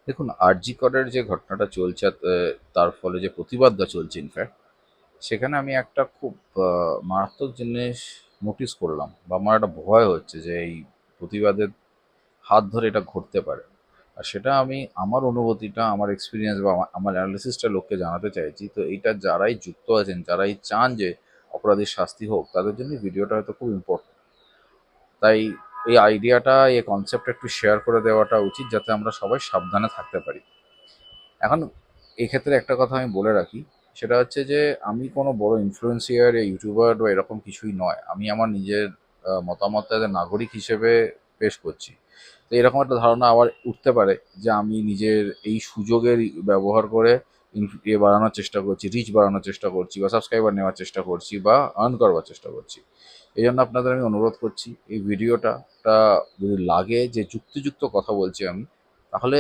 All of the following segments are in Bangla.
দেখুন, আরজি করের যে ঘটনাটা চলছে, তার ফলে যে প্রতিবাদটা চলছে ইনফ্যাক্ট, সেখানে আমি একটা খুব মারাত্মক জিনিস নোটিস করলাম, বা আমার একটা ভয় হচ্ছে যে এই প্রতিবাদের হাত ধরে এটা ঘটতে পারে। আর সেটা আমি আমার অনুভূতিটা, আমার এক্সপিরিয়েন্স বা আমার অ্যানালিসিসটা লোককে জানাতে চাইছি। তো এইটা যারাই যুক্ত আছেন, যারাই চান যে অপরাধীর শাস্তি হোক, তাদের জন্য ভিডিওটা হয়তো খুব ইম্পর্টেন্ট। তাই এই আইডিয়াটা, এই কনসেপ্টটা একটু শেয়ার করে দেওয়াটা উচিত, যাতে আমরা সবাই সাবধানে থাকতে পারি। এখন এক্ষেত্রে একটা কথা আমি বলে রাখি, সেটা হচ্ছে যে আমি কোনো বড় ইনফ্লুয়েন্সিয়ার, ইউটিউবার বা এরকম কিছুই নয়। আমি আমার নিজের মতামতটা নাগরিক হিসেবে পেশ করছি। তো এরকম একটা ধারণা আবার উঠতে পারে যে আমি নিজের এই সুযোগের ব্যবহার করে বাড়ানোর চেষ্টা করছি, রিচ বাড়ানোর চেষ্টা করছি, বা সাবস্ক্রাইবার নেওয়ার চেষ্টা করছি, বা আর্ন করবার চেষ্টা করছি। এই জন্য আপনাদের আমি অনুরোধ করছি, এই ভিডিওটা যদি লাগে যে যুক্তিযুক্ত কথা বলছি আমি, তাহলে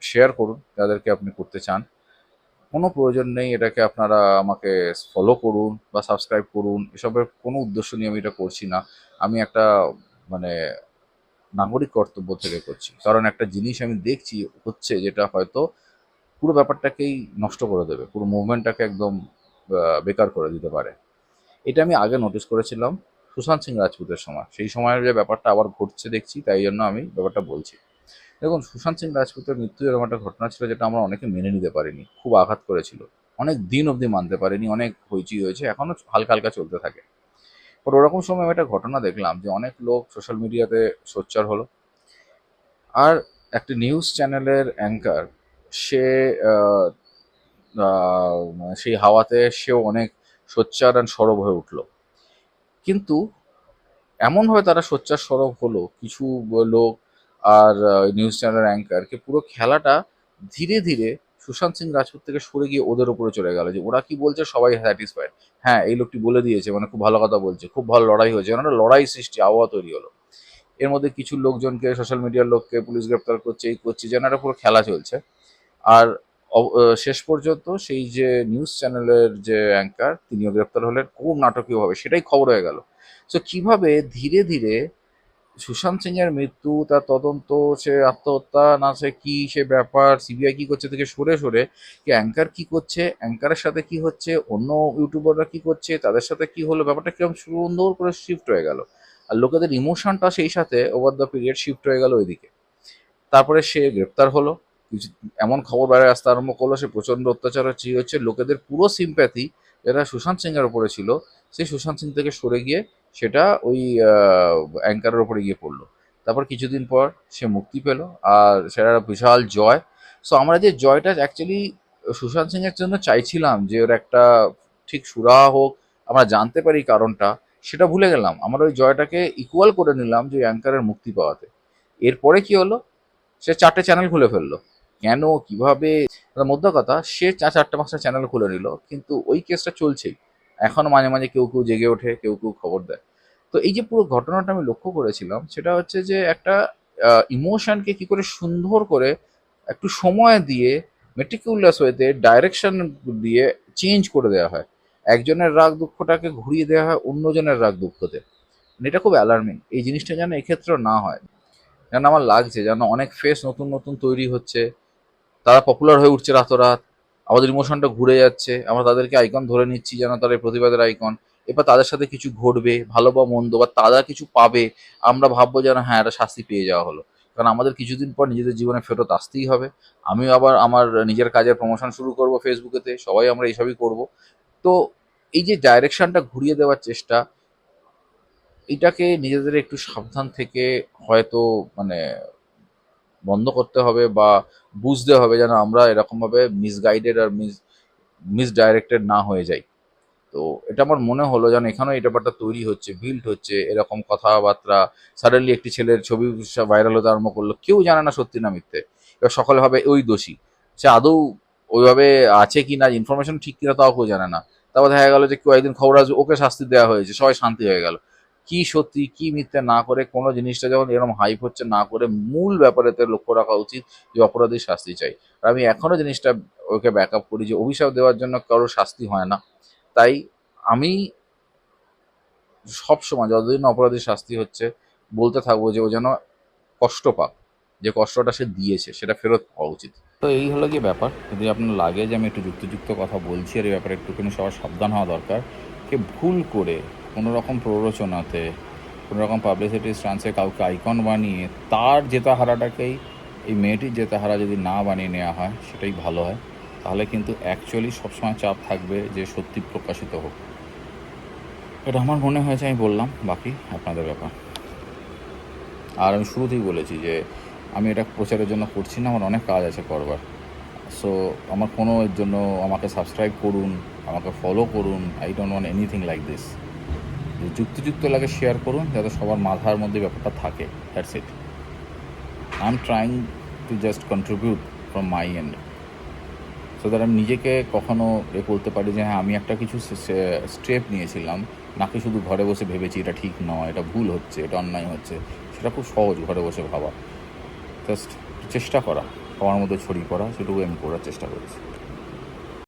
শেয়ার করুন যাদেরকে আপনি করতে চান। কোনো প্রয়োজন নেই এটাকে আপনারা আমাকে ফলো করুন বা সাবস্ক্রাইব করুন, এসবের কোনো উদ্দেশ্য নিয়ে আমি এটা করছি না। আমি একটা মানে নাগরিক কর্তব্য থেকে করছি, কারণ একটা জিনিস আমি দেখছি হচ্ছে যেটা হয়তো পুরো ব্যাপারটাকেই নষ্ট করে দেবে, পুরো মুভমেন্টটাকে একদম বেকার করে দিতে পারে। এটা আমি আগে নোটিস করেছিলাম সুশান্ত সিং রাজপুতের সময়। সেই সময়ের যে ব্যাপারটা আবার ঘটছে দেখছি, তাই জন্য আমি ব্যাপারটা বলছি। দেখুন, সুশান্ত সিং রাজপুতের মৃত্যু এরকম একটা ঘটনা ছিল যেটা আমরা অনেকে মেনে নিতে পারিনি, খুব আঘাত করেছিল। অনেক দিন অবধি মানতে পারিনি, অনেক হইচই হয়েছে, এখনো হালকা হালকা চলতে থাকে। পর ওরকম সময় আমি একটা ঘটনা দেখলাম যে অনেক লোক সোশ্যাল মিডিয়াতে সোচ্চার হলো। আর একটা নিউজ চ্যানেলের অ্যাঙ্কার, সে আহ, সেই হাওয়াতে সেও অনেক সোচ্চার আর সরব হয়ে উঠলো। কিন্তু এমনভাবে তারা সোচ্চার সরব হলো কিছু লোক আর নিউজ চ্যানেলের অ্যাঙ্কারকে, পুরো খেলাটা ধীরে ধীরে সুশান্ত সিং রাজপুত থেকে সরে গিয়ে ওদের উপরে চলে গেল, যে ওরা কি বলছে সবাই স্যাটিসফাইড। হ্যাঁ, এই লোকটি বলে দিয়েছে, মানে খুব ভালো কথা বলছে, খুব ভালো লড়াই হয়েছে, মানে একটা লড়াই সৃষ্টি আবহাওয়া তৈরি হলো। এর মধ্যে কিছু লোকজনকে, সোশ্যাল মিডিয়ার লোককে পুলিশ গ্রেপ্তার করছে, এই করছে, যেন একটা পুরো খেলা চলছে। আর শেষ পর্যন্ত সেই যে নিউজ চ্যানেলের যে অ্যাঙ্কার, তিনিও গ্রেপ্তার হলেন খুব নাটকীয়ভাবে, সেটাই খবর হয়ে গেল। সো কিভাবে ধীরে ধীরে সুশান্ত সিং এর মৃত্যু, তার তদন্ত, সে আত্মহত্যা না সে কি, সে ব্যাপার সিবিআই কি করছে থেকে সরে সরে কি অ্যাঙ্কার কি করছে, অ্যাঙ্কারের সাথে কি হচ্ছে, অন্য ইউটিউবাররা কি করছে, তাদের সাথে কি হলো, ব্যাপারটা কিরকম সুন্দর করে শিফট হয়ে গেল। আর লোকেদের ইমোশনটা সেই সাথে ওভার দ্য পিরিয়ড শিফট হয়ে গেল ওইদিকে। তারপরে সে গ্রেপ্তার হলো। কিছু এমন খবর বাইরে আসতে আরম্ভ করলো, সে প্রচণ্ড অত্যাচার হচ্ছে, ই হচ্ছে, লোকেদের পুরো সিম্প্যাথি যেটা সুশান্ত সিং এর উপরে ছিল, সেই সুশান্ত সিং থেকে সরে গিয়ে সেটা ওই অ্যাঙ্কারের ওপরে গিয়ে পড়লো। তারপর কিছুদিন পর সে মুক্তি পেল, আর সেটা একটা বিশাল জয়। সো আমরা যে জয়টা অ্যাকচুয়ালি সুশান্ত সিং এর জন্য চাইছিলাম, যে ওর একটা ঠিক সুরাহা হোক, আমরা জানতে পারি কারণটা, সেটা ভুলে গেলাম। আমরা ওই জয়টাকে ইকুয়াল করে নিলাম যে অ্যাঙ্কারের মুক্তি পাওয়াতে। এরপরে কি হলো, সে 4টে চ্যানেল খুলে ফেললো। কেন, কিভাবে, মোদ্দা কথা, সে 4টে 5টা চ্যানেল খুলে নিল, কিন্তু ওই কেসটা চলছেই। এখনো মাঝে মাঝে কেউ কেউ জেগে ওঠে, কেউ কেউ খবর দেয়। তো এই যে পুরো ঘটনাটা আমি লক্ষ্য করেছিলাম, সেটা হচ্ছে যে একটা ইমোশনকে কি করে সুন্দর করে একটু সময় দিয়ে, মেটিকুলাস ওয়েতে ডাইরেকশন দিয়ে চেঞ্জ করে দেওয়া হয়। একজনের রাগ দুঃখটাকে ঘুরিয়ে দেওয়া হয় অন্যজনের রাগ দুঃখতে। মানে এটা খুব অ্যালার্মিং, এই জিনিসটা যেন এক্ষেত্রেও না হয়। যেন আমার লাগছে যেন অনেক ফেস নতুন নতুন তৈরি হচ্ছে, তারা পপুলার হয়ে উঠছে রাতারাত, আমাদের ইমোশনটা ঘুরে যাচ্ছে, আমরা তাদেরকে আইকন ধরে নিচ্ছি যেন তারা এই প্রতিবাদের আইকন। এবার তাদের সাথে কিছু ঘটবে, ভালো বা মন্দ, বা তারা কিছু পাবে, আমরা ভাববো যেন হ্যাঁ একটা শাস্তি পেয়ে যাওয়া হলো। কারণ আমাদের কিছুদিন পর নিজেদের জীবনে ফেরত আসতেই হবে। আমিও আবার আমার নিজের কাজের প্রমোশন শুরু করব ফেসবুকেতে, সবাই আমরা এইসবই করব। তো এই যে ডাইরেকশনটা ঘুরিয়ে দেওয়ার চেষ্টা, এটাকে নিজেদের একটু সাবধান থেকে হয়তো মানে বন্ধ করতে হবে, বা বুঝতে হবে যেন আমরা এরকমভাবে মিসগাইডেড আর মিসডাইরেক্টেড না হয়ে যাই। তো এটা আমার মনে হলো যেন এখানেও এই ব্যাপারটা তৈরি হচ্ছে, বিল্ড হচ্ছে, এরকম কথাবার্তা। সাডেনলি একটি ছেলের ছবি ভাইরাল হতে আরম্ভ করলো, কেউ জানে না সত্যি না মিথ্যে। এবার সকালে ভাবে ওই দোষী, সে আদৌ ওইভাবে আছে কি না, ইনফরমেশন ঠিক কিনা তাও কেউ জানে না। তারপর দেখা গেল যে কেউ একদিন খবর আসবে, ওকে শাস্তি দেওয়া হয়েছে, সবাই শান্তি হয়ে গেল। কি সত্যি কি মিথ্যে না করে, কোনো জিনিসটা যখন এরকম হাইপ হচ্ছে না করে, মূল ব্যাপারেতে লক্ষ্য রাখা উচিত, যে অপরাধীর শাস্তি চাই। আর আমি এখনো জিনিসটা ওকে ব্যাক আপ করি, যে অভিশাপ দেওয়ার জন্য কারোর শাস্তি হয় না। তাই আমি সবসময় যতদিন না অপরাধীর শাস্তি হচ্ছে, বলতে থাকবো যে ও যেন কষ্ট পাক, যে কষ্টটা সে দিয়েছে সেটা ফেরত পাওয়া উচিত। তো এই হলো কি ব্যাপার। যদি আপনার লাগে যে আমি একটু যুক্তিযুক্ত কথা বলছি আর এই ব্যাপারে একটুখানি সবার সাবধান হওয়া দরকার, কে ভুল করে কোনো রকম প্ররোচনাতে, কোনো রকম পাবলিসিটি স্টান্সে কাউকে আইকন বানিয়ে তার জেতাহারাটাকেই এই মেয়েটির জেতাহারা যদি না বানিয়ে নেওয়া হয় সেটাই ভালো হয়। তাহলে কিন্তু অ্যাকচুয়ালি সবসময় চাপ থাকবে যে সত্যি প্রকাশিত হোক। এটা আমার মনে হয়েছে, আমি বললাম, বাকি আপনাদের ব্যাপার। আর আমি শুরুতেই বলেছি যে আমি এটা প্রচারের জন্য করছি না, আমার অনেক কাজ আছে করবার। সো আমার কোনো এর জন্য আমাকে সাবস্ক্রাইব করুন, আমাকে ফলো করুন, I don't want anything like this. যুক্তিযুক্ত লাগে শেয়ার করুন যাতে সবার মাথার মধ্যে ব্যাপারটা থাকে, that's it. I am trying to just contribute from my and, so that আমি নিজেকে কখনো বলতে পারি যে হ্যাঁ আমি একটা কিছু স্টেপ নিয়েছিলাম, নাকি শুধু ঘরে বসে ভেবেছি এটা ঠিক নয়, এটা ভুল হচ্ছে, এটা অন্যায় হচ্ছে। সেটা খুব সহজ ঘরে বসে ভাবা, জাস্ট চেষ্টা করা, সবার মধ্যে ছড়িয়ে পড়া, সেটুকু আমি করার চেষ্টা করেছি।